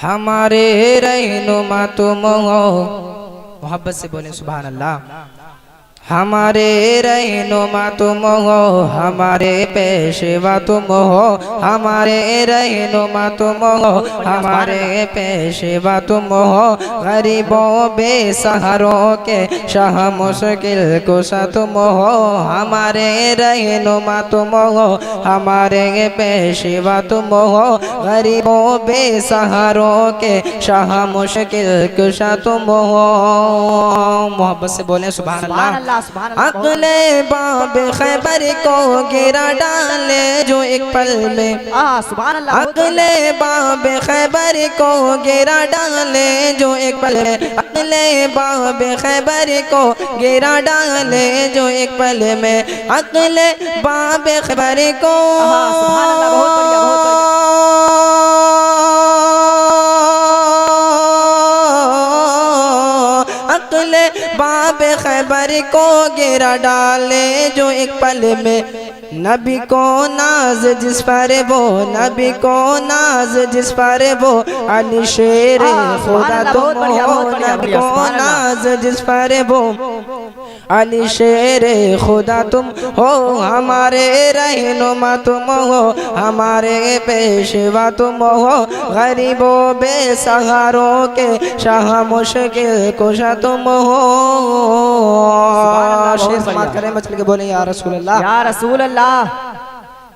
हमारे रहनुमा तुम हो। मोहब्बत से बोले सुभान अल्लाह। हमारे रहनुमा तुम हो, हमारे पेशवा तुम हो। हमारे रहनुमा तुम हो, हमारे पेशवा तुम हो। गरीबों बेसहारों के शाह मुश्किल कुशा तुम हो। हमारे रहनुमा तुम हो, हमारे पेशवा तुम हो। गरीबों बेसहारों के शाह मुश्किल कुशा तुम हो। मोहब्बत से बोले सुभान अल्लाह। अगले बाब खैबर को गिरा डाले जो एक पल में। अगले बाब खैबर को गिरा डाले जो एक पल में। अगले बाब खैबर को गिरा डाले जो एक पल में। अगले बाब खैबर को अगले बाब खैबर को गिरा डाले जो एक पल में। नबी को नाज जिस पर वो, नबी को नाज जिस पर वो। अली शेर खुदा तुम हो, नबी को नाज जिस पर वो। अली शेर खुदा तुम हो। हमारे रहनुमा तुम हो, हमारे पेशवा तुम हो। गरीबों बेसहारों के शाह मुश्किल कुशा तुम हो। शेर समाप्त करें, मचल के बोले या रसूल अल्लाह, या रसूल अल्लाह।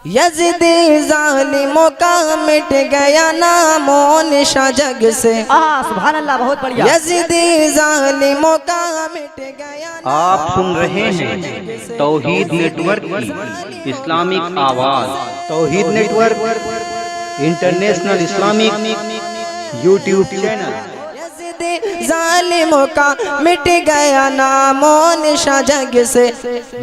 यज़ीदी ज़ालिमों का मिट गया नामो निशा जग से। सुभान अल्लाह, बहुत बढ़िया। यज़ीदी ज़ालिमों का मिट गया। आप सुन रहे हैं तौहीद नेटवर्क की इस्लामिक आवाज़। Tauheed network international Islamic YouTube channel. जालिमों का मिट गया नामो निशा जग से।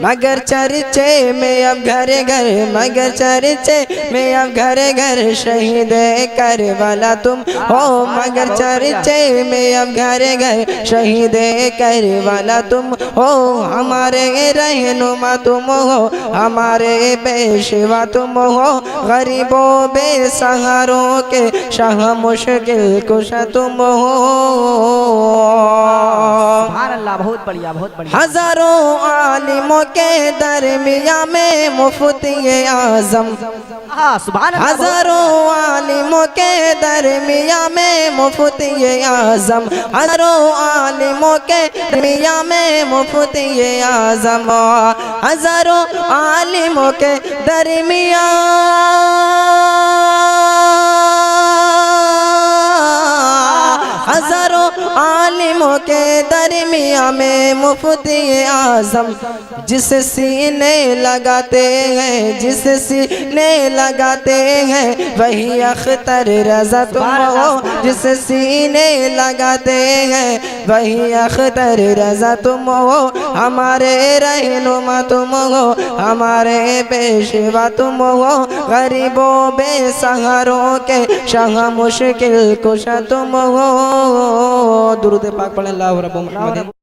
मगर चर्चे में अब घर घर, मगर चर्चे में अब घर घर। शहीद करबला तुम हो, मगर चर्चे में अब घर घर। शहीद करबला तुम हो। हमारे रहनुमा तुम हो, हमारे पेशवा तुम हो। गरीबों बेसहारों के शाह मुश्किल कुशा तुम हो। सुभान अल्लाह, बहुत बढ़िया, बहुत बढ़िया। हजारों आलिमों के दरमिया में मुफ्ती आजम। सुभान अल्लाह। हजारों आलिमों के दरमिया में मुफ्ती आजम। हजारों आलिमों के दरमिया में मुफ्ती आजम। हजारों आलिमों के दरमिया हजारों आलिमों के दरमिया में मुफ्ती आजम। जिस सीने लगाते हैं, जिस सीने लगाते हैं। वही अख्तर रज़ा तुम हो, जिस सीने लगाते हैं। वही अख्तर रज़ा तुम हो। हमारे रहनुमा तुम हो, हमारे पेशवा तुम हो। गरीबों बेसहारों के शाह मुश्किल कुशा तुम हो। दुरूद पाक पढ़ें अल्लाह रब्बुल मुहम्मद।